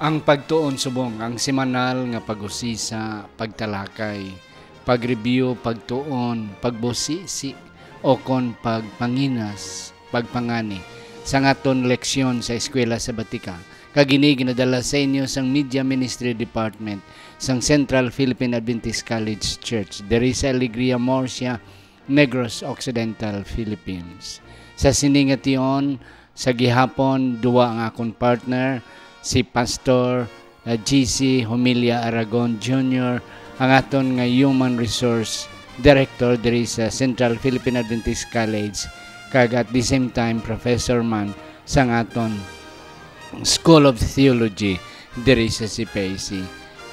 Ang pagtuon subong, ang semanal nga pag-usisa, pagtalakay, pag-review, pagtuon, pagbusisi, o kon pagpanginas, pagpangani. Sa ngaton leksyon sa eskwela sa Batika, kagini ginadala sa inyo sang Media Ministry Department sang Central Philippine Adventist College Church, diri sa Alegria Murcia, Negros Occidental, Philippines. Sa siningation, sa gihapon, duwa ang akong partner, si Pastor GC Humilia Aragon Jr., ang aton nga Human Resource Director diri sa Central Philippine Adventist College, kag at the same time Professor man sa aton School of Theology diri sa CPAC.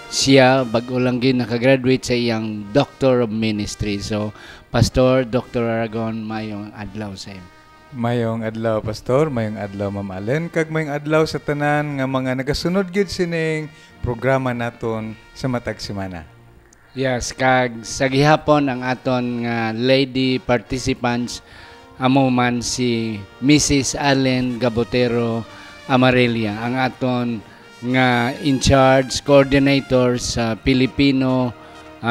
Siya bag-o lang gid nakagraduate sa iyang Doctor of Ministry. So Pastor Dr. Aragon, mayong adlaw sa iyo. Mayong adlaw, Pastor. Mayong adlaw, Ma'am Allen. Kag mayong adlaw sa tanan nga mga nagasunod gid sining programa naton sa matag semana. Yes, kag sa gihapon ang aton nga lady participants amo man si Mrs. Allen Gabotero Amarelia, ang aton nga in charge coordinator sa Filipino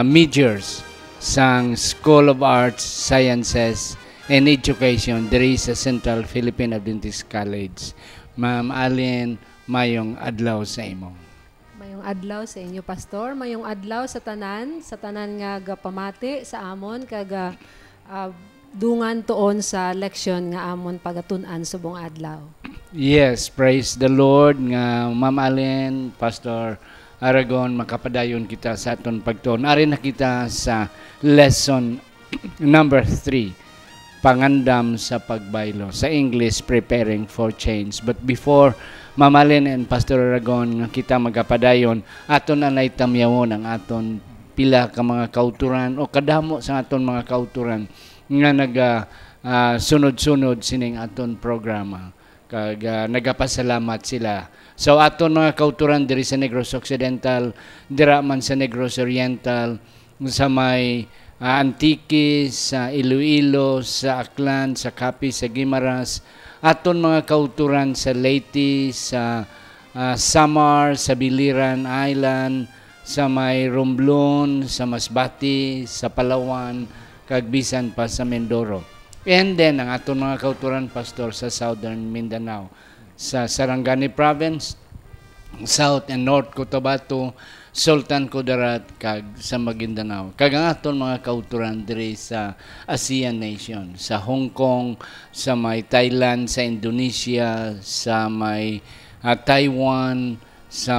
majors sang School of Arts, Sciences and Education diri sa Central Philippine Adventist College. Ma'am Allen, mayong adlaw sa imo. Mayong adlaw sa inyo, Pastor. Mayong adlaw sa tanan nga gapamati sa amon kag dungan tuon sa leksyon nga amon pagatun-an subong adlaw. Yes, praise the Lord nga Ma'am Allen, Pastor Aragon, makapadayon kita sa aton pagtuon. Ari na kita sa lesson number 3. Pangandam sa pagbaylo. Sa English, preparing for change. But before Ma'am Allen and Pastor Aragon kita magapadayon, aton anay tamyawon ang aton pila ka mga kauturan o kadamo sa aton mga kauturan nga naga sunod-sunod sining aton programa. Kag nagapasalamat sila. So aton mga kauturan diri sa Negros Occidental, dira man sa Negros Oriental, sa may Antique, sa Iloilo, sa Aklan, sa Capi, sa Guimaras, aton mga kauturan sa Leyte, sa Samar, sa Biliran Island, sa may Romblon, sa Masbate, sa Palawan, kag bisan pa sa Mindoro. And then ang aton mga kauturan, Pastor, sa Southern Mindanao, sa Sarangani Province, South and North Cotabato, Sultan Kudarat, kag sa Maguindanao. Kag ang aton mga kauturan diri sa ASEAN nation, sa Hong Kong, sa may Thailand, sa Indonesia, sa may Taiwan, sa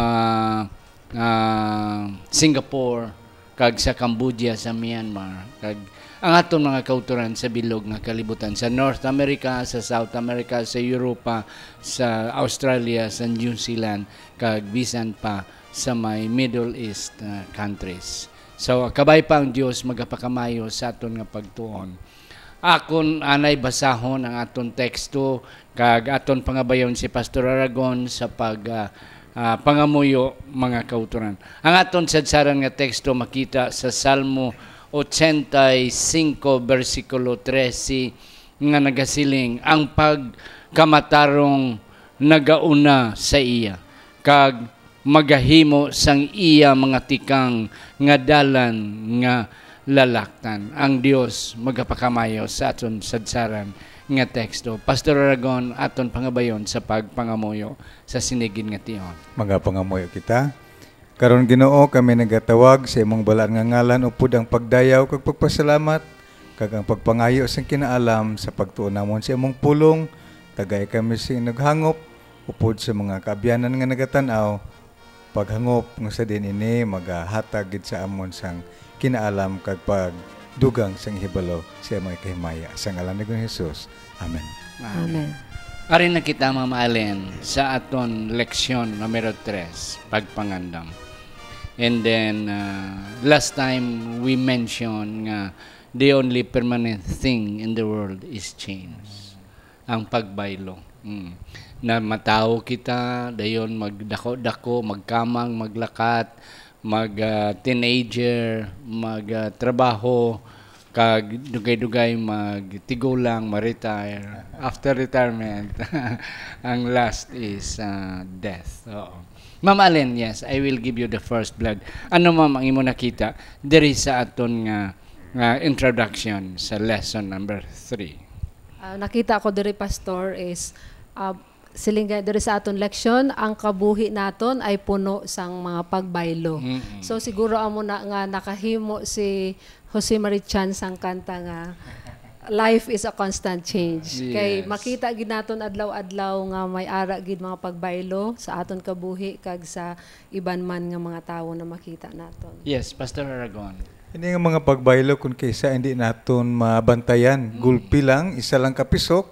Singapore, kag sa Cambodia, sa Myanmar. Kag ang aton mga kauturan sa bilog nga kalibutan, sa North America, sa South America, sa Europa, sa Australia, sa New Zealand, kag bisan pa sa may Middle East countries. So kabay pa ang Dios magapakamayo sa aton nga pagtuon. Akon anay basahon ang aton teksto kag aton pangabayon si Pastor Aragon sa pangamuyo mga kauturan. Ang aton sadsaran nga teksto makita sa Salmo 85 versikulo 13 nga nagasiling, ang pagkamatarong nagauna sa iya kag magahimo sang iya mga tikang nga dalan nga lalaktan. Ang Dios magapakamayo sa aton sadsaran nga teksto. Pastor Aragon, aton pangabayon sa pagpangamuyo sa sinigin nga tion. Magapangamuyo kita. Karon Ginoo, kami nagatawag sa imong balaan nga ngalan upod ang pagdayaw kag pagpasalamat kag ang pagpangayo sa kinaalam sa pagtuon namon sa imong pulong. Tagay kami sa naghangop upod sa mga kaabyanan nga nagatan-aw. Paghangop nga sa din ini magahatag gid sa amon sang kinaalam kag pagdugang sang hibalo sa mga kahimaya sa ngalan ni Jesus. Amen. Amen. Ari na kita Ma'am Allen sa aton leksyon numero 3, pagpangandam. And then last time we mentioned nga the only permanent thing in the world is change. Ang pagbaylo. Na matao kita, dayon magdako-dako, magkamang, maglakat, mag-teenager, mag-trabaho, kag dugay-dugay magtigulang, ma-retire. After retirement, ang last is death. Oo. Ma'am Allen, yes, I will give you the first blood. Ano ma'am ang imo nakita diri sa aton nga introduction sa lesson number 3? Nakita ko diri pastor is siling diri sa aton leksyon ang kabuhi naton ay puno sang mga pagbaylo. So siguro amo na nga nakahimo si Jose Marichan sang kanta nga life is a constant change. Yes. Kay makita gid naton adlaw-adlaw nga may ara gid mga pagbaylo sa aton kabuhi kag sa iban man nga mga tawo na makita naton. Yes, Pastor Aragon. Hindi nga mga pagbaylo kung kaysa hindi naton mabantayan. Gulpi lang, isa lang kapisok,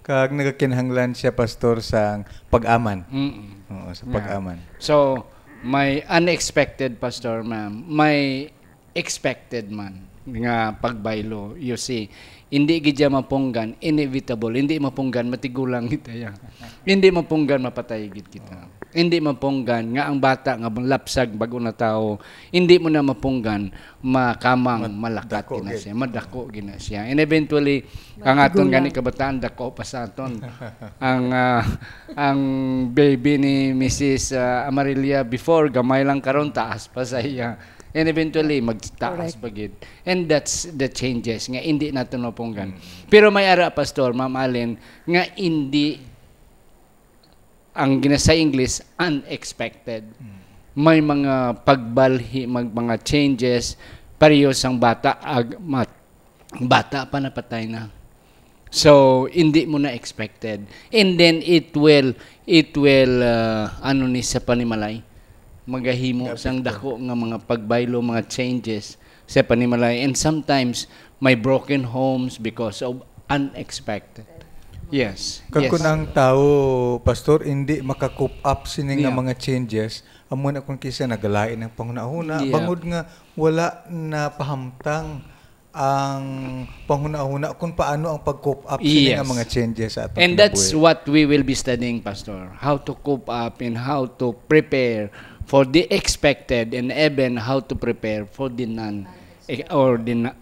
kag nagakinahanglan siya pastor sa pag-aman. Oo, sa pag-aman. So, may unexpected, Pastor, ma'am. May expected man nga pagbaylo. You see, hindi gidya mapunggan, inevitable. Hindi mapunggan, matigulang kita yan. Hindi mapunggan, mapatay gid kita. Hindi mapunggan nga ang bata nga lapsag bago na tao. Hindi mo na mapunggan, makamang malakat gina siya, madako gina siya. And eventually, ang aton gani kabataan dako pa sa aton. Ang baby ni Mrs. Amarillia before gamay lang karon taas pa sa iya. And eventually magtaas pagid. And that's the changes nga hindi natin mapunggan. Pero may ara pastor, Ma'am Allen, nga hindi ang ginasa English unexpected. May mga pagbalhi, mga changes parehas ang bata bata pa napatay na. So hindi mo na expected. And then it will ano ni sa panimalay magahimo sang dako nga mga pagbaylo, mga changes sa panimalay. And sometimes may broken homes because of unexpected. Yes. Kung ang tao, pastor, hindi makakup up sini nga Yeah. mga changes, amo na kung kisa nagalain ng panghuna-huna, Yeah. bangod nga wala na pahamtang ang panghuna-huna kung paano ang pag-cope up sini nga Yes. mga changes sa atong And that's kinabuhi. what we will be studying, Pastor. How to cope up and how to prepare for the expected and even how to prepare for the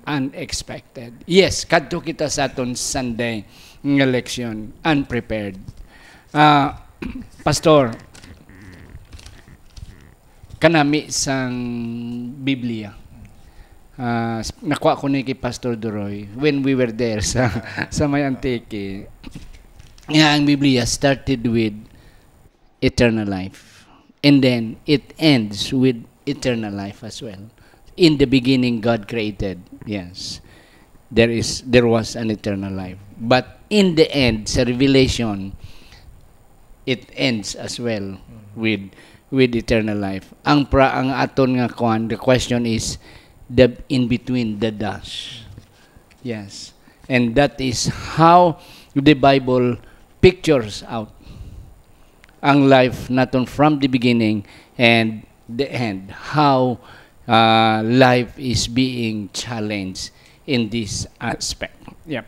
unexpected. Yes, kadto kita sa aton Sunday nga leksyon, unprepared. Pastor, kanami sang Biblia. Nakuha ko ni kay Pastor Duroy when we were there sa may Antique. Nga ang Biblia started with eternal life. And then it ends with eternal life as well. In the beginning, God created. Yes. There was an eternal life. But in the end, sa Revelation, it ends as well with eternal life. Ang aton nga kuan, the question is the in between the dash. Yes. And that is how the Bible pictures out ang life naton from the beginning and the end. How life is being challenged in this aspect. Yep.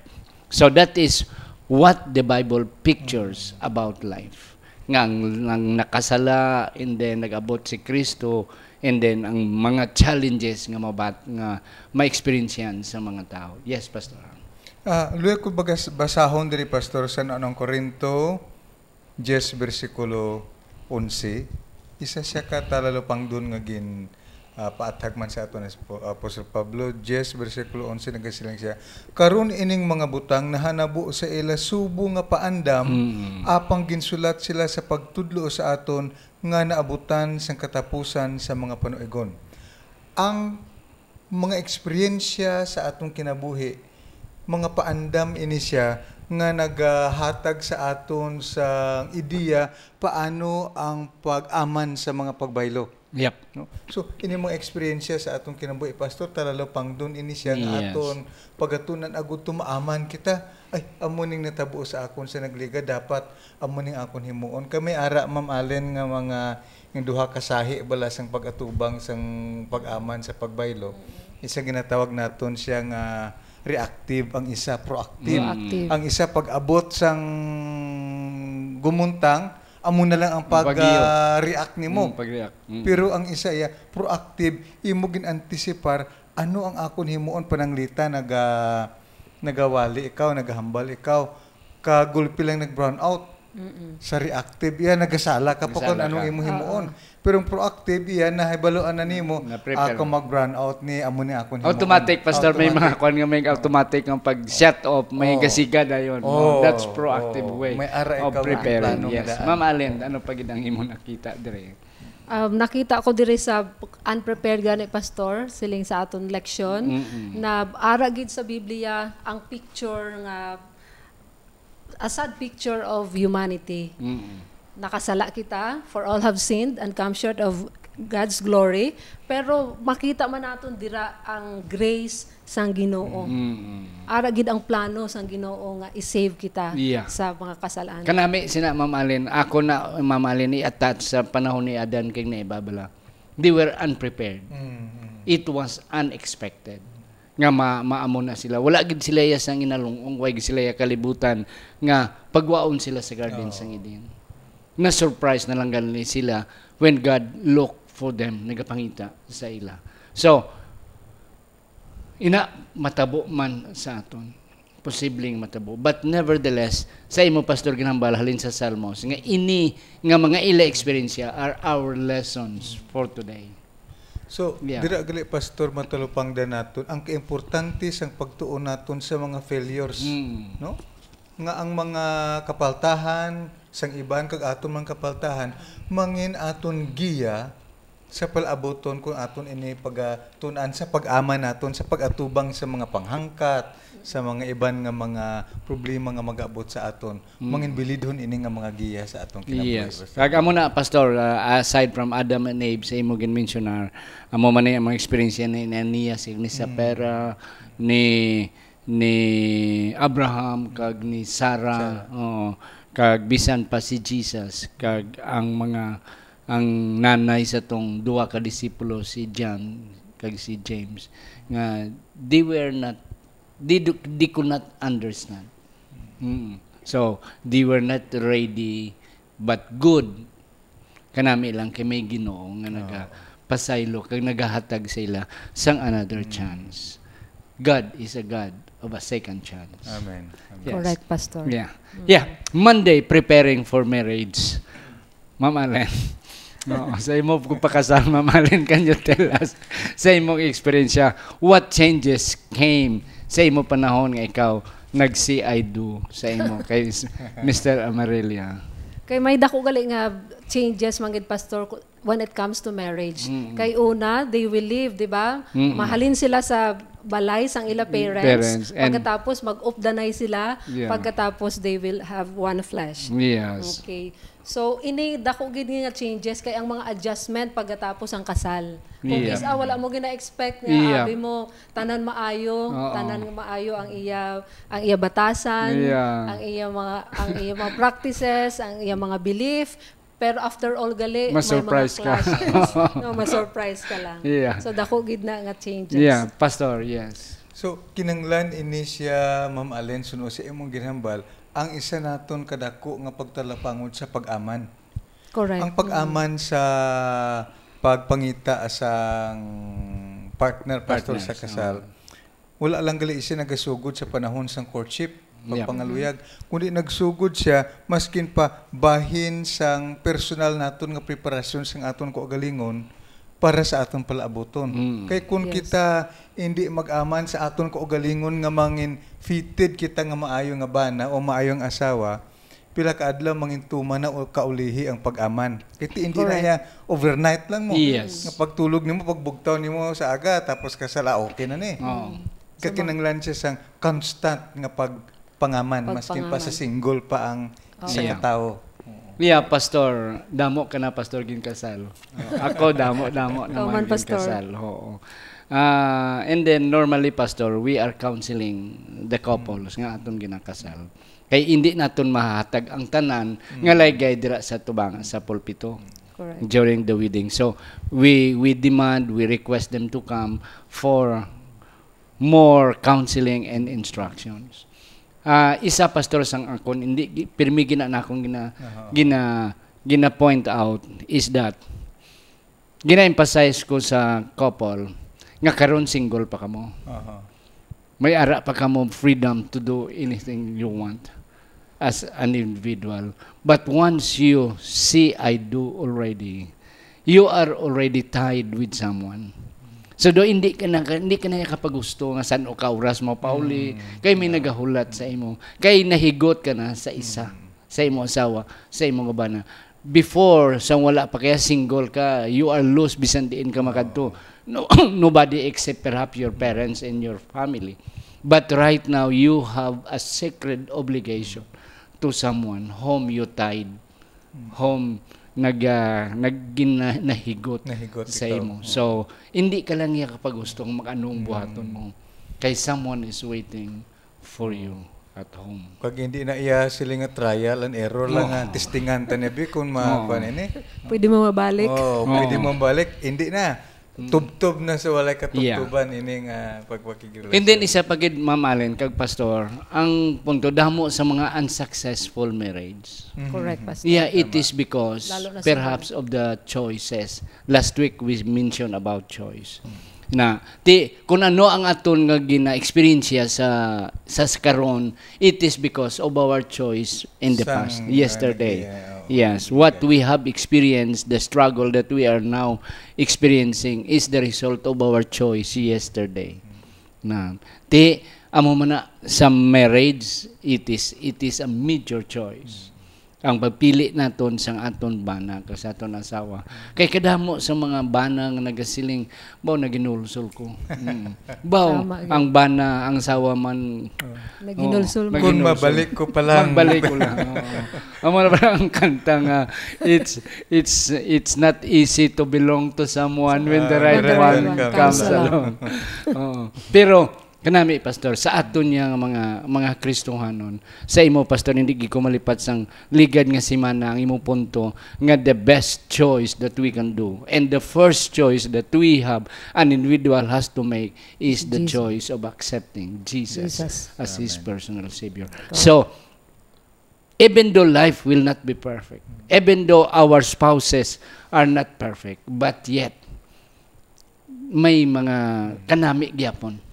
So that is what the Bible pictures about life. Ang nakasala, and then nag-abot si Kristo, and then ang mga challenges nga ma-experience yan sa mga tao. Yes, Pastor. Luya ko basahon diri pastor sa anong Korinto 10 versikulo 11. Isa siya ka talalupang dun nga gin paatag man sa ato ni Apostol Pablo. 10 versikulo 11 nagasilang siya. Karon ining mga butang nahanabo sa ila subo nga paandam apang ginsulat sila sa pagtudlo sa aton nga naabutan sang katapusan sa mga panuigon. Ang mga eksperyensya sa atong kinabuhi, mga paandam ini siya nga nagahatag sa aton sa ideya paano ang pag-aman sa mga pagbaylo. Yep. No? So, ini mga eksperyensya sa atong kinabuhi, pastor, talalo pang doon ini siya nga Yes. aton pagatunan agud tumaaman kita. Ay, amo ning natabo sa akon sa nagliga, dapat amo ning akon himuon. Kami ara Ma'am Allen nga mga ng duha ka sahi bala sang pag-atubang sang pag-aman sa pagbaylo. Isa ginatawag naton siya nga reactive, ang isa proactive. Proactive. Ang isa pag-abot sang gumuntang, amo na lang ang pag-react nimo. Pag-react. Pero ang isa ya proactive, imo gin-anticipar ano ang akon himuon pananglita nagawali ikaw, naghambal ikaw, kagulpi lang nag-brown out, Sa reactive yan, nagasala ka pa kung Nagasala anong ka. imo himuon. Pero ang proactive yan, nahibaluan na nimo, Na-prepare. ako mag-run out ni amo ni akong himuon. Automatic, Pastor, may mga Automatic. kwan nga may automatic ang pag-shut off, may gasiga na yun. Oh, That's proactive oh. way May ara of ikaw preparing. ang plano Yes. nga daan. Ma'am Allen, ano pag ang imo nakita dire? Nakita ko diri sa unprepared gani pastor siling sa aton leksyon na ara gid sa Biblia ang picture nga a sad picture of humanity. Nakasala kita, for all have sinned and come short of God's glory, pero makita man naton dira ang grace sang Ginoo. Ara gid ang plano sang Ginoo nga i-save kita Yeah. sa mga kasalanan. Kanami sina Ma'am Allen, ako na Ma'am Allen i-attach sa panahon ni Adan kay naibabala. They were unprepared. It was unexpected. Nga maamo na sila. Wala gid sila ya sang inalungong, way gid sila ya kalibutan nga pagwaon sila sa garden sang Eden. Na surprise na lang ganin sila when God looked for them, nagapangita sa ila. So, matabo man sa aton. Posibleng matabo. But nevertheless, sa imo Pastor ginambal halin sa Salmos, nga nga mga ila experience are our lessons for today. So, Yeah. dira gali pastor matulupang da naton ang kaimportante sang pagtuon naton sa mga failures, no? Nga ang mga kapaltahan sang iban kag aton mga kapaltahan mangin aton giya sa palaboton kung aton ini pagatunan sa pag-ama naton sa pag-atubang sa mga panghangkat, sa mga iban nga mga problema nga mag-abot sa aton. Mangin bilidhon ini nga mga giya sa atong kinabuhi. Yes. Kag amo na Pastor, aside from Adam and Eve sa imo gin-mentionar, amo man ang mga experience ni Ananias, ni Sapera, ni Abraham kag ni Sarah, kag bisan pa si Jesus, kag ang nanay sa tong duha ka disipulo si John kag si James nga they could not understand. So they were not ready but good kanami lang kay may Ginoo nga nagapasaylo kag nagahatag sa ila sang another chance. God is a God of a second chance. Amen. Yes. Correct, pastor. Yeah. Monday, preparing for marriage. Ma'am Allen. No, sa imo kung pakasal, Ma'am Allen, can you tell us sa imong experience what changes came sa imo panahon nga ikaw nag-see I do sa imo kay Mr. Amarelia? Kay may dako gali nga changes mangid pastor when it comes to marriage. Kay una, they will live, di ba? Mahalin sila sa balay sang ila parents. And- Pagkatapos mag-updanay sila, Yeah. pagkatapos they will have one flesh. Yes. Okay. So ini dako gid nga changes kay ang mga adjustment pagkatapos ang kasal. Kung Yeah. isa wala mo gina-expect nga Yeah. abi mo tanan maayo, Oo. tanan nga maayo ang iya batasan, Yeah. ang iya mga practices, ang iya mga belief, pero after all gali Ma-surprise may mga ka. clashes. No, ma-surprise ka lang. Yeah. So dako gid na nga changes. Yeah, Pastor, yes. So, kinanglan ini siya, Ma'am Allen, suno sa imong ginhambal, ang isa naton kadako nga pagtalapangod sa pag-aman. Correct. Ang pag-aman sa pagpangita asang partner, pastor sa Partners, kasal, wala lang gali siya nagasugod sa panahon sang courtship, Yeah. pagpangaluyag. Kundi nagsugod siya, maskin pa bahin sang personal naton nga preparasyon sang aton kaugalingon para sa aton palaaboton. Kay kung Yes. kita hindi mag-aman sa aton kaugalingon nga mangin fitted kita nga maayo nga bana o maayong asawa, pila ka adlaw mangin tuman na o kaulihi ang pag-aman. Kaya hindi na Correct. ya overnight lang mo. Yes. Nga pagtulog nimo, pagbugtaw nimo sa aga, tapos kasala, okay na ni. Oh. Kakinanglan siya sang constant nga pagpangaman, maskin pa sa single pa ang isang Yeah. tao. Yeah, Pastor, damo ka na Pastor ginkasal. Ako damo Ikaw naman man, Pastor. ginkasal. Oo. And then normally Pastor, we are counseling the couples nga aton ginakasal. Kay hindi naton mahatag ang tanan nga laygay dira sa tubang sa pulpito Correct. during the wedding. So we demand, we request them to come for more counseling and instructions. Isa pastor sang akon hindi pirmi gina na akong gina point out is that gina-emphasize ko sa couple nga karon single pa kamo. Aha. May ara pa kamo freedom to do anything you want. as an individual. But once you see I do already, you are already tied with someone. So do hindi ka na kapagusto nga san o ka oras mo pauli, kay may nagahulat sa imo, kay nahigot ka na sa isa, sa imo asawa, sa imo bana. Before sa wala pa kaya single ka, you are loose bisan diin ka makadto. No, nobody except perhaps your parents and your family. But right now you have a sacred obligation to someone whom you tied, whom nahigot sa imo. So, hindi ka lang niya kapag gustong mag-anong buhaton mo. Kay someone is waiting for you at home. Pag hindi na iya sila nga trial and error lang nga testingan tanabi kung mapanin Pwede mo mabalik. Pwede mo mabalik. Hindi na. Tub-tub na sa walay katubtuban ining pagpakigrelasyon. And then isa pagid mamalin kag pastor, ang punto damo sa mga unsuccessful marriage. Correct, Pastor. Yeah, it is because Lalo na sa perhaps of the choices. Last week we mentioned about choice. Na kung ano ang aton nga gina-experience sa karon, it is because of our choice in the past, yesterday. Yes, what we have experienced, the struggle that we are now experiencing is the result of our choice yesterday. Na amo man na sa marriage, it is a major choice. Ang pagpili naton sang aton bana sa aton asawa. Kay kadamo sa mga bana nga nagasiling, baw naginulsol ko. Baw ang bana, ang asawa man Naginulsol mo. Kung mabalik ko pa lang. Magbalik ko lang. Amo na ba ang kanta nga, it's not easy to belong to someone when the right one comes along. Pero kanami pastor sa aton yang mga Kristohanon, sa imo pastor hindi ko malipat sang ligad nga simana ang imo punto nga the best choice that we can do and the first choice that we have an individual has to make is the choice of accepting Jesus as his personal savior. So even though life will not be perfect, even though our spouses are not perfect, but yet may mga kanami gyapon.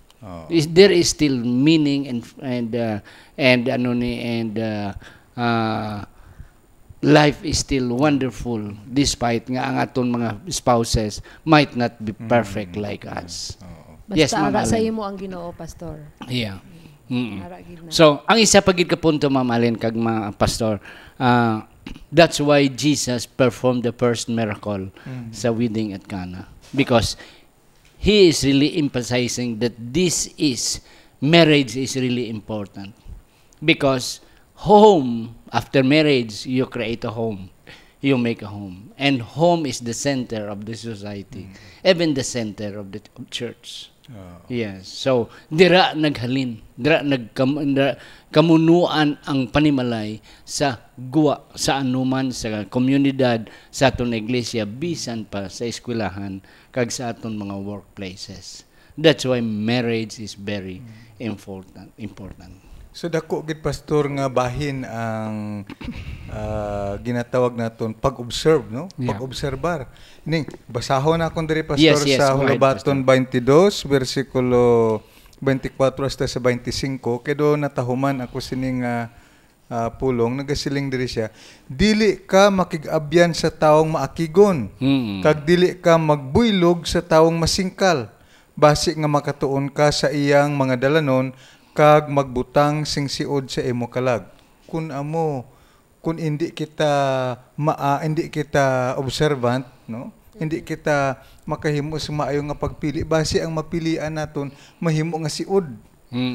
There is still meaning and life is still wonderful despite nga ang aton mga spouses might not be perfect like us. Basta ara sa imo ang Ginoo, Pastor. Yeah. So, ang isa pagid ka punto mamalin kag mga pastor, that's why Jesus performed the first miracle sa wedding at Cana, because he is really emphasizing that marriage is really important. Because home, after marriage, you create a home. You make a home. And home is the center of the society. Even the center of the church. Yes. So, dira naghalin. Dira kamunuan ang panimalay sa guwa, sa anuman, sa komunidad, sa aton iglesia, bisan pa sa eskwelahan, kag sa aton mga workplaces. That's why marriage is very important. So dako gid pastor nga bahin ang ginatawag naton pag-observe, no? Yeah. Pag-obserbar. Ning basahon na akong diri pastor Yes, sa go ahead, Hulabaton 22 bersikulo 24 hasta sa 25 kedo natahuman ako sining pulong nagasiling diri siya, dili ka makig-abyan sa taong maakigon, kag dili ka magbuylog sa taong masingkal, basi nga makatuon ka sa iyang mga dalanon kag magbutang sing siod sa imo kalag. Kun hindi kita observant, no? Hindi kita makahimo sa maayo nga pagpili, basi ang mapilian naton mahimo nga siod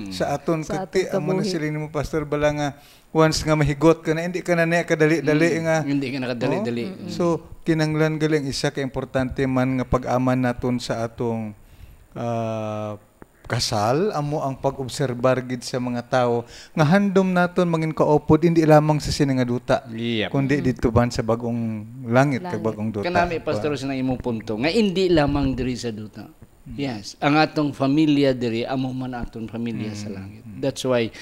sa aton kagti amo na sila nimo pastor bala nga once nga mahigot ka na hindi ka na kadali-dali nga hindi ka na kadali-dali. So kinahanglan galing isa ka importante man nga pag-aman naton sa atong kasal, amo ang pag-obserbar gid sa mga tao nga handom naton mangin kaupod hindi lamang sa sini nga duta, kundi dito ban sa bagong langit kag bagong duta. Kanami pastor sa imong punto nga hindi lamang diri sa duta. Yes, ang atong pamilya diri amo man atong pamilya sa langit. That's why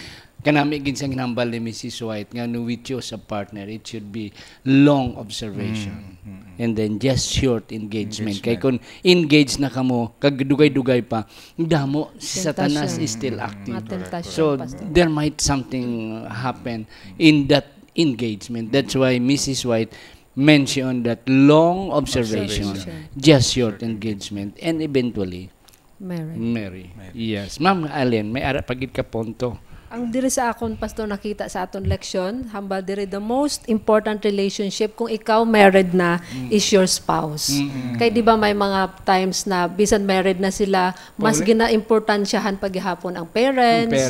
kanami gid sa ginambal ni Mrs. White nga no we choose a partner, it should be long observation. And then just short engagement. Kay kung engage na kamo, kag dugay-dugay pa, damo si Satanas is still active. So there might something happen in that engagement. That's why Mrs. White mentioned that long observation, just short engagement, and eventually marry. Yes. Ma'am Allen, may ara pagid ka punto. Ang diri sa akon, Pastor, nakita sa aton leksyon, hambal diri the most important relationship kung ikaw married na is your spouse. Kay di ba may mga times na bisan married na sila, mas gina-importansyahan paghihapon ang parents,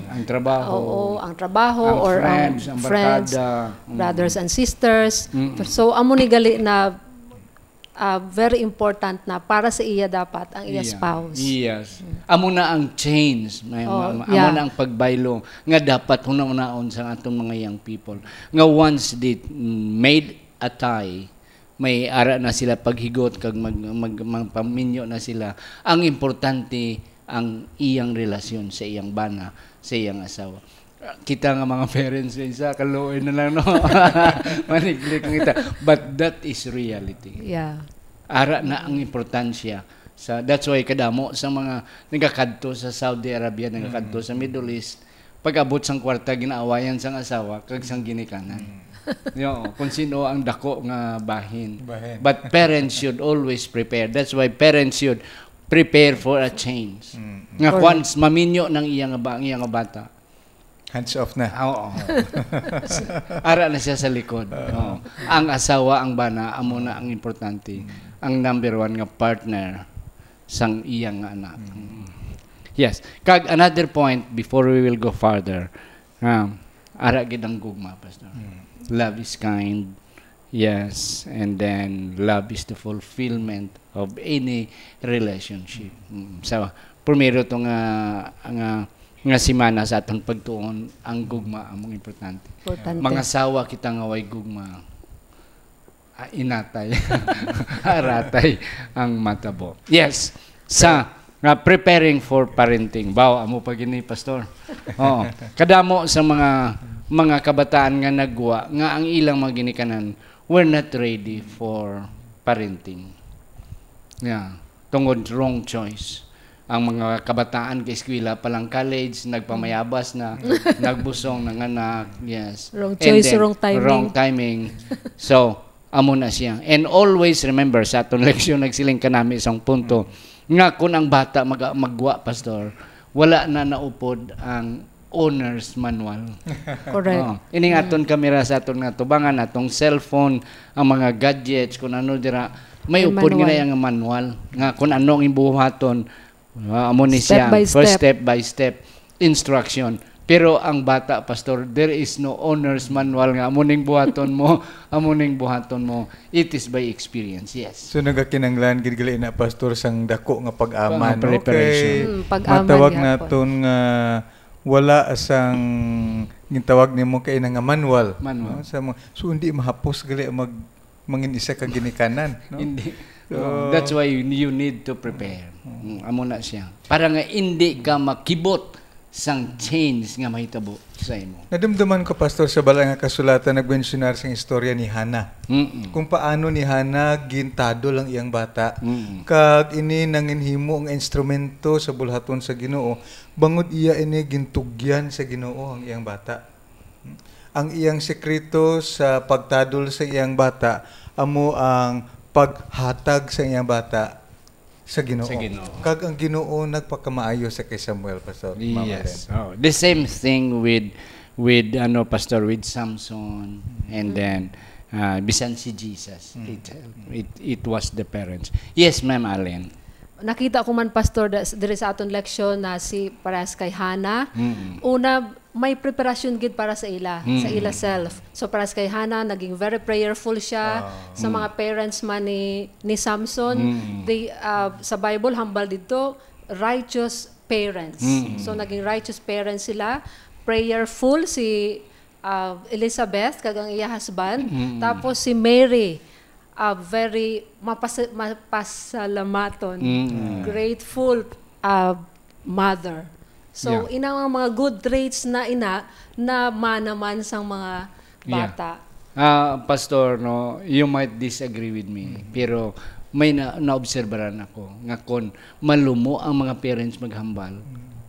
ang trabaho. Oo, ang trabaho Ang or friends, ang ang friends, barkada. brothers and sisters. So amo ni gali na very important na para sa iya dapat ang iya spouse. Yes. Amo na ang change. Amo na ang pagbaylo nga dapat hunaon sa atong mga young people. Nga once they made a tie, may ara na sila paghigot kag magpaminyo na sila. Ang importante ang iyang relasyon sa iyang bana, sa iyang asawa. Kita nga mga parents isa kaluoy na lang no. Maniglik kita. But that is reality. Yeah. Ara na ang importansya sa that's why kadamo sa mga nagakadto sa Saudi Arabia, nagakadto sa Middle East, pag-abot sang kwarta ginaawayan sang asawa kag sang ginikanan. Yo, kung sino ang dako nga bahin. But parents should always prepare. That's why parents should prepare for a change. Nga once maminyo ng iyang bata, hands off na. Oo. Ara na siya sa likod. Oo. Ang asawa, ang bana, amo na ang importante. Ang number one nga partner sang iyang anak. Yes. Kag another point before we will go further. Ara gid ang gugma, Pastor. Love is kind. Yes. And then love is the fulfillment of any relationship. So, primero to nga simana sa atong pagtuon ang gugma among importante. Mga sawa kita nga way gugma, inatay, aratay ang matabo. Yes, sa preparing for parenting. Baw amo pag ini, Pastor. Oo. Kadamo sa mga kabataan nga nagwa nga ang ilang mga ginikanan were not ready for parenting. Yeah, tungod wrong choice. Ang mga kabataan kay eskwela palang college, nagpamayabas na, nagbusong ng anak, yes. Wrong choice, wrong timing. Wrong timing. So, amo na siya. And always remember, sa atong leksyon, nagsiling ka namin isang punto, nga kung ang bata magwa, Pastor, wala na naupod ang owner's manual. Correct. Ining aton kamera sa aton nga tubangan, atong cellphone, ang mga gadgets, kung ano dira, may upod nga yung manual. Nga kung ano ang imbuhaton, amo ni siya first step by step instruction. Pero ang bata, Pastor, there is no owner's manual nga amuning buhaton mo, it is by experience. Yes. So nagakinanglan gid gali na, Pastor, sang dako nga pag-aman. Preparation. Matawag naton nga wala sang gitawag nimo kay nga manual. No? So hindi mahapos gali mangin isa ka ginikanan, no? Hindi. That's why you need to prepare. Amo na siya. Para nga hindi ka makibot sang change nga mahitabo sa imo. Nadumduman ko, Pastor, sa bala nga kasulatan nagmensionar sang istorya ni Hana. Kung paano ni Hana gintado lang iyang bata. Kag ini nanginhimo ang instrumento sa bulhaton sa Ginoo. Bangod iya ini gintugyan sa Ginoo ang iyang bata. Ang iyang sekreto sa pagtadol sa iyang bata amo ang paghatag sa iyang bata sa Ginoo. Kag ang Ginoo nagpakamaayo sa kay Samuel, Pastor. Yes. The same thing with Pastor, with Samson, and then bisan si Jesus. It was the parents. Yes, Ma'am Allen. Nakita ko man, Pastor, diri sa aton leksyon na si paras kay Hana. Una, may preparasyon gid para sa ila self. So paras kay Hana, naging very prayerful siya sa mga parents man ni Samson. They sa Bible hambal dito righteous parents. So naging righteous parents sila, prayerful si Elizabeth kag ang iya husband, tapos si Mary very mapasalamaton, grateful mother. So, ina ang mga good traits na na manaman sang mga bata. Pastor, no, you might disagree with me, pero may naobserbaran ako nga kon malumo ang mga parents maghambal,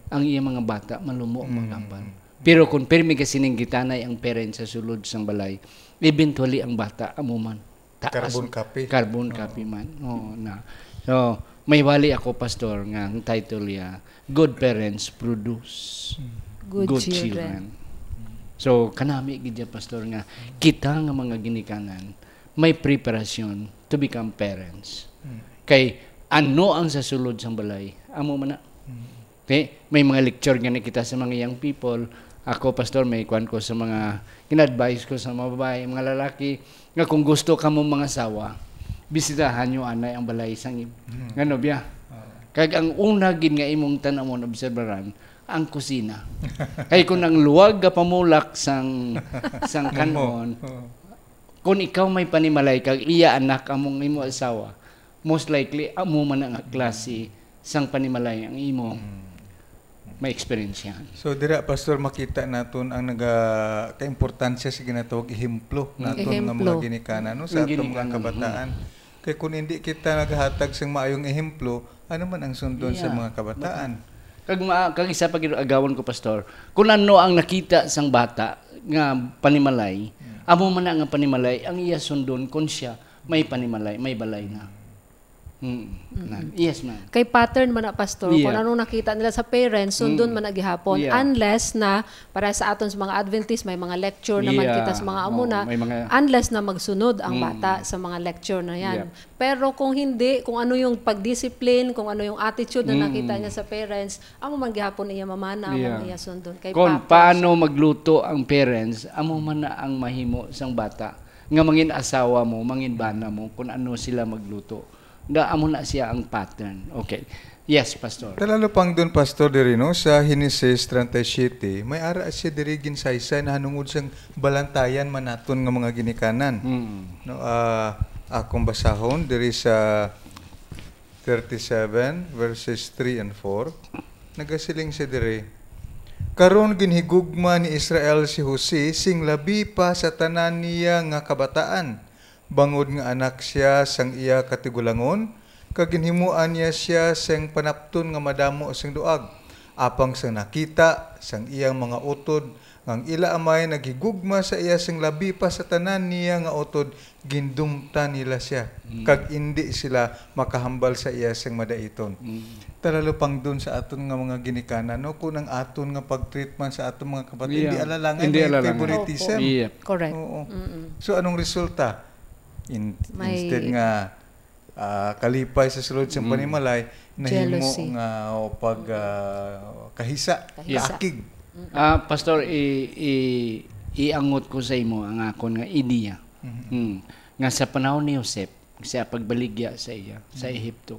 ang iyang mga bata malumo ang maghambal. Pero kung pirmi kasi ning gitanay ang parents sa sulod sang balay, eventually ang bata amuman taas. Carbon copy man. So, may wali ako, pastor, nga ang title ya, Good Parents Produce Good Children. So, kanami gidya, pastor, nga kita nga mga ginikanan may preparasyon to become parents. Kay ano ang sasulod sang balay? Amo man na. Okay? May mga lecture nga kita sa mga young people. Ako, pastor, may kwan ko sa mga kin-advise ko sa mga babae, mga lalaki, nga kung gusto ka mong mga asawa, bisitahan nyo anay ang balay sang ngano biya. Kag ang una gid nga imong tan-amon obserbaran ang kusina. Kay kung ang luwag ka pamulak sang kanon, kung ikaw may panimalay kag iya anak among imo asawa, most likely amo man ang klase sang panimalay ang imo may experience yan. So dira, pastor, makita naton ang kaimportansya sa ginatawag ehemplo naton nga mga ginikanan no, sa atong mga kabataan. Kay kung hindi kita naghatag sang maayong ehemplo, ano man ang sundon sa mga kabataan? Kag isa pa gid agawon ko, pastor, kung ano ang nakita sang bata nga panimalay, amo man nga panimalay ang iya sundon kun siya may panimalay, may balay na. Yes, ma'am. Kay pattern man na, pastor, kung anong nakita nila sa parents, sundon man na gihapon. Unless na, para sa aton sa mga Adventist, may mga lecture naman kita sa mga amuna, unless na magsunod ang bata sa mga lecture na yan. Pero kung hindi, kung ano yung pag-discipline, kung ano yung attitude na nakita niya sa parents, amo man gihapon iya mamana, amo iya sundon. Kay kung paano magluto ang parents, amo man na ang mahimo sang bata. Nga mangin asawa mo, mangin bana mo, kung ano sila magluto. Amo na siya ang pattern. Okay. Yes, pastor. Talalo pang doon, pastor, diri no, sa Genesis 37, may ara siya diri ginsaysay na hanungod sang balantayan manaton nga mga ginikanan. No, akong basahon diri sa 37 verses 3 and 4. Nagasiling siya diri. Karon ginhigugma ni Israel si Jose sing labi pa sa tanan niya nga kabataan. Bangod nga anak siya sang iya katigulangon, kaginhimuan niya siya sang panapton nga madamo sang duag. Apang sang nakita sang iyang mga utod, ngang ila amay naghigugma sa iya sang labi pa sa tanan niya nga utod, gindumta nila siya. Kag indi sila makahambal sa iya sang madaiton. Talalo pang dun sa aton nga mga ginikanan, no? Kung ang aton nga pag-treatment sa aton mga kapatid, hindi alalangan, may favoritism. Correct. So anong resulta? Instead nga kalipay sa sulod sa panimalay, nahimo nga kahisa, kaakig. Pastor, iangot ko sa imo ang akon nga ideya. Nga sa panahon ni Joseph, sa pagbaligya sa iya, sa Ehipto,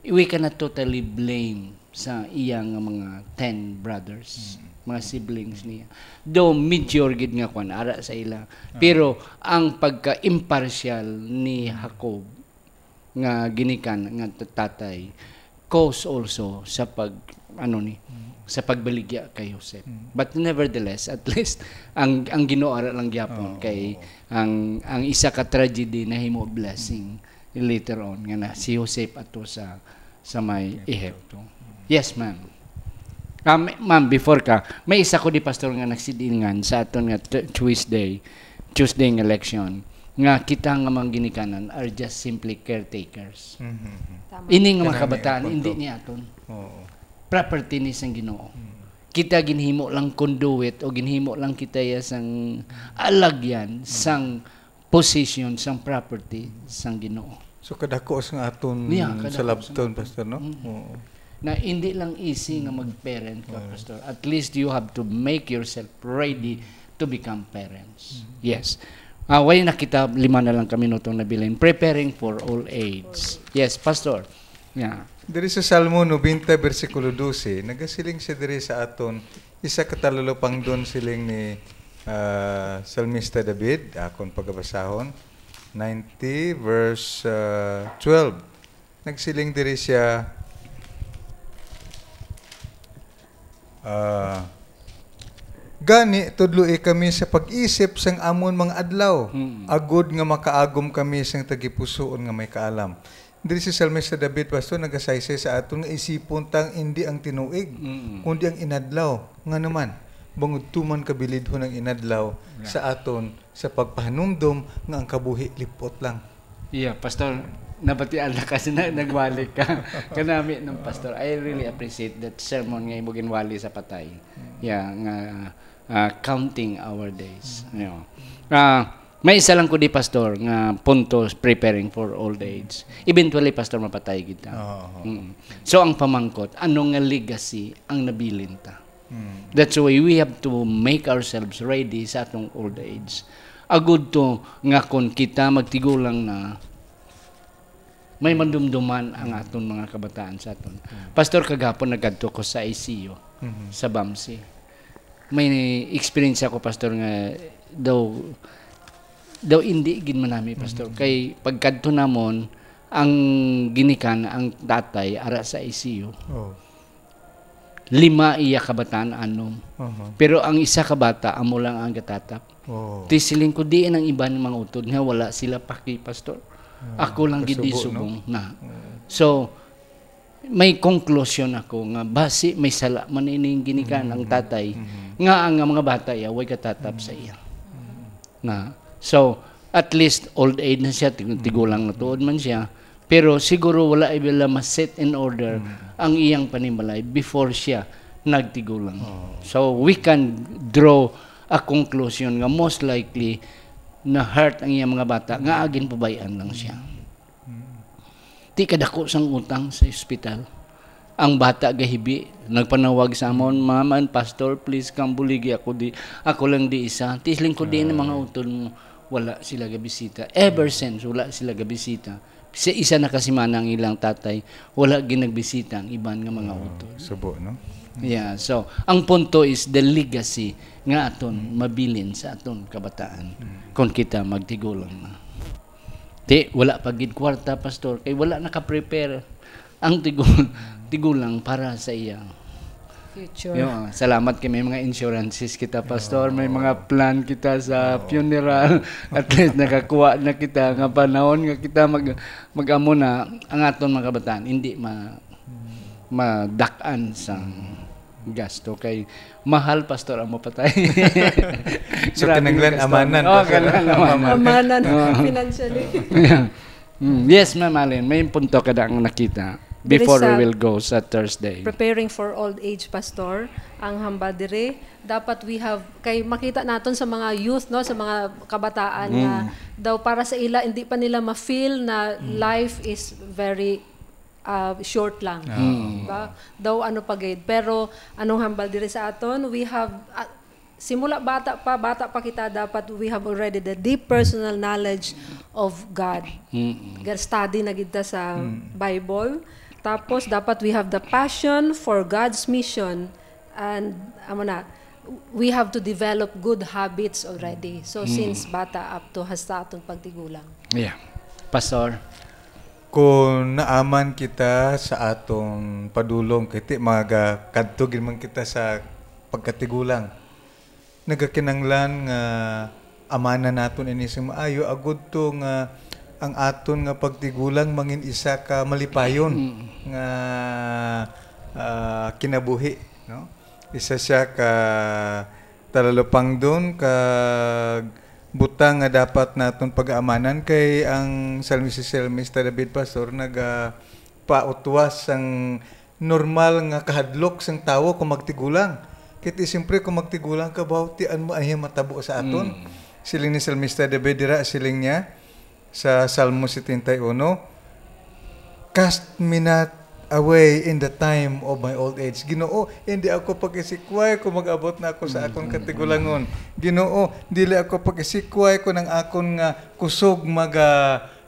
we cannot totally blame sa iyang mga 10 brothers, mga siblings niya. Though major gid nga kwan ara sa ila, pero ang pagka-impartial ni Jacob nga ginikan nga tatay cause also sa sa pagbaligya kay Joseph. But nevertheless, at least ang Ginoo ara lang gyapon kay ang isa ka tragedy na himo blessing later on nga na si Joseph ato sa may Ehipto. Yes, ma'am. Ma'am, before ka, may isa ko di pastor nga nagsidingan sa aton nga Tuesday nga election nga kita nga mga ginikanan are just simply caretakers. Ini nga mga kabataan, hindi ni aton. Property ni sang Ginoo. Kita ginhimo lang conduit o ginhimo lang kita sang alagyan sang position sang property sang Ginoo. So kadako sa aton sa labton, pastor, no? Na hindi lang easy nga mag-parent ka, pastor. At least you have to make yourself ready to become parents. Yes. Why nakita 5 na lang kami nutong nabilin. Preparing for old age. Yes, pastor. Yeah. Diri sa Salmo 90 versikulo 12, nagasiling siya diri sa aton isa katalulopang doon siling ni Salmista David, akon pagabasahon 90 verse 12. Nagsiling diri siya, Gani tudloy kami sa pag-isip sang amon mga adlaw. Agud nga makaagom kami sang tagipusoon nga may kaalam. Diri si Salmista David Pastor nagasaysay sa aton nga isipon tang hindi ang tinuig, kundi ang inadlaw. Nga naman, bangod tuman kabilidhon ang inadlaw sa aton sa pagpahanumdom nga ang kabuhi lipot lang. Yeah, Pastor, nabatian na kasi nagwali ka. Kanami ng Pastor. I really appreciate that sermon nga imong ginwali sa patay. Yeah, nga counting our days. You know. May isa lang ko di, Pastor, nga punto preparing for old age. Eventually, Pastor, mapatay kita. So, ang pamangkot, ano nga legacy ang nabilin ta? That's why we have to make ourselves ready sa atong old age. Agud to nga kung kita magtigulang na may mandumduman ang aton mga kabataan sa aton. Pastor, kagapon nagkadto ko sa ICU, sa BAMSI. May experience ako, Pastor, nga daw hindi gid man nami, Pastor. Kay pagkadto namon ang ginikan ang tatay ara sa ICU. 5 iya kabataan anom. Pero ang isa ka bata amo lang ang gatatap. Tisiling ko diin ang iba ng mga utod nga wala sila paki, Pastor. Ako lang gid subong na. So may conclusion ako nga basi may sala man ining ginikan ang tatay nga ang mga bata iya way katatap sa iya. Na so, at least old age na siya, tigulang na tuod man siya, pero siguro wala ibala ma-set in order ang iyang panimalay before siya nagtigulang. So, we can draw a conclusion nga most likely na hurt ang iyang mga bata, nga agin pabayaan lang siya. Di kadako sang utang sa ospital. Ang bata gahibi, nagpanawag sa amon, Mama and Pastor, please come buligi ako lang di isa. Tisling ko din ng mga utod mo. Wala sila gabisita. Ever since, wala sila gabisita. Sa isa na kasi man ang ilang tatay, wala ginagbisita ang iban nga mga utod. Subo, no? Yeah, so, ang punto is the legacy nga aton mabilin sa aton kabataan kung kita magtigulang na. Di, wala pagid kwarta, Pastor, kay wala naka-prepare ang tigulang para sa iya. Future. Salamat kay may mga insurances kita, Pastor. May mga plan kita sa funeral. At least nakakuha na kita nga panahon nga kita mag-amo na ang aton mga kabataan. Hindi madakan sa gasto. Kay mahal, Pastor, ang mapatay. So, kananglan amanan. Amanan, financially. Yes, Ma'am Allen. May punto ka ang nakita. Before we will go sa Thursday. Preparing for old age, Pastor, ang hamba dire, dapat we have, kay makita naton sa mga youth, no, sa mga kabataan nga, daw para sa ila, hindi pa nila ma-feel na life is very short lang. Diba? Daw ano pagid. Pero, anong hambal dire sa aton, we have, simula bata pa kita, dapat we have already the deep personal knowledge of God. Study na kita sa Bible. Tapos, dapat we have the passion for God's mission and, we have to develop good habits already. So, since bata up to hasta atong pagtigulang. Yeah. Pastor? Kung naaman kita sa atong padulong, kiti magkadtugin man kita sa pagkatigulang, nagakinanglan nga amana naton ini sa maayo, agud to nga ang aton nga pagtigulang mangin isa ka malipayon nga kinabuhi, no? Isa siya ka talalupang doon ka butang nga dapat naton pag-aamanan kay ang Salmista David, Pastor, pautwas ang normal nga kahadlok sang tawo kung magtigulang. Kiti siyempre kung magtigulang ka bawtian mo ay matabo sa aton. Siling ni Salmista David dira, siling niya sa Salmo 71, cast me not away in the time of my old age. Ginoo, hindi ako pagisikway kung mag-abot na ako sa akong katigulangon. Ginoo, dili ako pagisikway ko ng akon nga kusog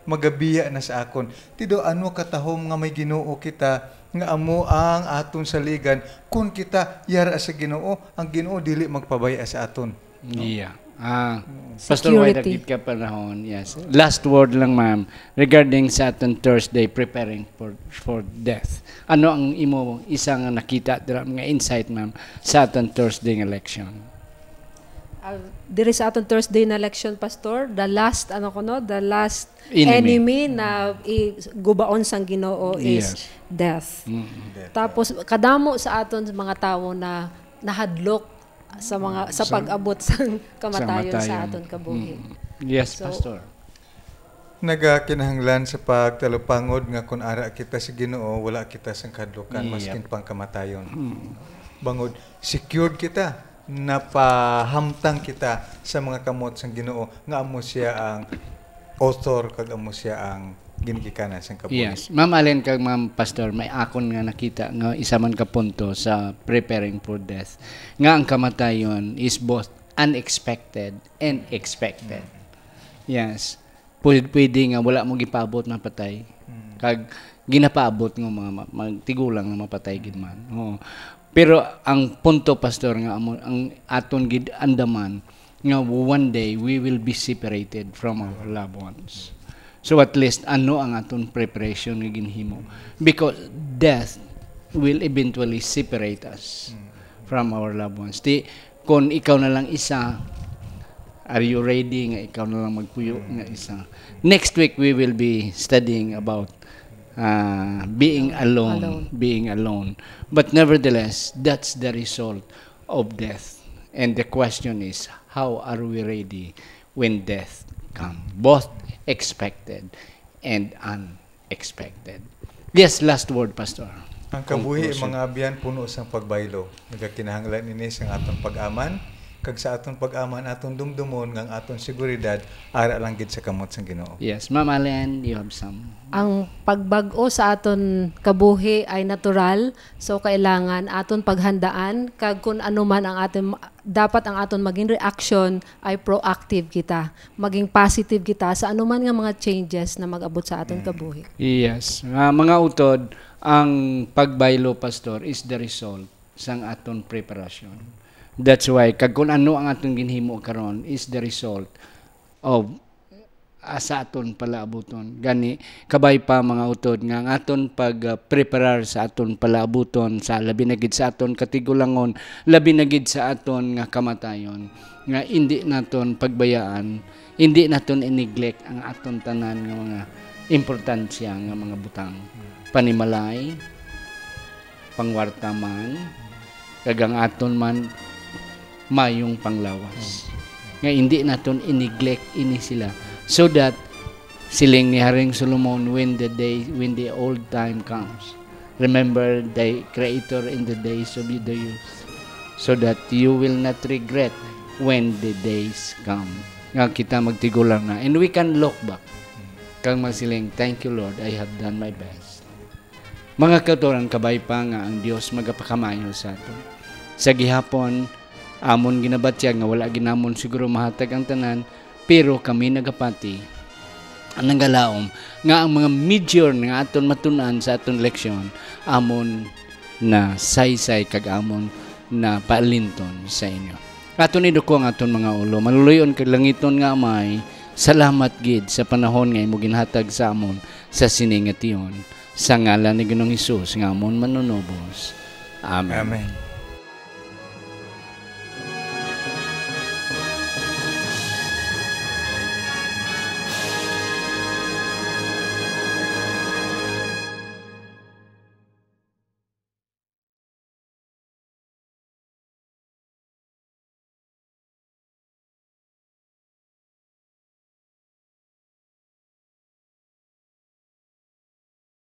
magabiya na sa akon. Tido ano katahom nga may Ginoo kita nga amo ang aton saligan kun kita yara sa Ginoo, ang Ginoo dili magpabaya sa aton. Yeah. Pastor White, Security. agit ka panahon. Yes. Last word lang, ma'am, regarding sa aton Thursday, preparing for death. Ano ang imo isang nakita, mga insight, ma'am, sa aton Thursday election? Diri sa aton Thursday na election, Pastor, the last Enemy. enemy na gubaon sang Ginoo is Yes. death. Tapos kadamo sa aton mga tawo na nahadlok sa pag-abot sang kamatayon sa aton kabuhi. Yes, So, Pastor. Nagakinahanglan sa pagtalupangod nga kung ara kita sa Ginoo, wala kita sa kadlukan, Yep. maskin pang kamatayon. Bangod, secured kita, napahamtang kita sa mga kamot sang Ginoo, nga amo siya ang author, kag amo siya ang ginikikanan sang kabuhi. Yes. Ma'am Allen, kag Ma'am Pastor, may akon nga nakita nga isa man ka punto sa preparing for death. Nga ang kamatayon is both unexpected and expected. Yes. Pwede nga wala mo gipabot na patay. Kag ginapaabot nga mga magtigulang na mapatay gid man. Oo. Pero ang punto, Pastor, nga ang aton gid andaman nga one day we will be separated from our loved ones. So at least ano ang aton preparation nga ginhimo, because death will eventually separate us from our loved ones. Kung ikaw na lang isa, are you ready nga ikaw na lang magpuyo nga isa? Next week we will be studying about being alone. But nevertheless, that's the result of death. And the question is, how are we ready when death comes? Both expected and unexpected. Yes, last word, Pastor. Ang kabuhi, Conclusion. mga abyan, puno sang pagbaylo. Nagakinahanglan ini sang aton pag-aman, kag sa aton pag-aman, aton dumdumon, ngang aton seguridad, ara lang gid sa kamot sang Ginoo. Yes, Ma'am Allen, you have some. Ang pagbag-o sa aton kabuhi ay natural, so kailangan aton paghandaan kag kung ano man ang aton dapat ang aton maging reaction ay proactive kita, maging positive kita sa ano man nga mga changes na mag-abot sa aton kabuhi. Yes. Mga utod, ang pagbaylo, Pastor, is the result sang aton preparation. That's why, kag kung ano ang aton ginhimo karon is the result of sa aton palaabuton. Gani, kabay pa mga utod nga ang aton pag-preparar sa aton palaabuton, sa labi na gid sa aton katigulangon, labi na gid sa aton nga kamatayon, nga hindi naton pagbayaan, hindi naton i-neglect ang aton tanan nga mga importansya nga mga butang. Panimalay, pangwartaman, kagang aton man mayong panglawas. Nga hindi naton i-neglect ini sila. So that siling ni Haring Solomon, when the old time comes, remember the Creator in the days of the youth, so that you will not regret when the days come. Nga kita magtigulang na, and we can look back kang magsiling, thank you Lord, I have done my best. Mga kauturan, kabay pa nga ang Dios magapakamayo sa ato. Sa gihapon, amon ginabatyag nga wala ginamon siguro mahatag ang tanan, pero kami nagapati ang nagalaom nga ang mga major nga aton matunan sa aton leksyon amon na saysay kag amon na paalinton sa inyo. Aton iduko ang aton mga ulo, maluluyon kag langiton nga amay, salamat gid sa panahon nga imo ginhatag sa amon sa siningation, sa ngalan ni Ginoong Hesus nga amon manunubos. Amen. Amen.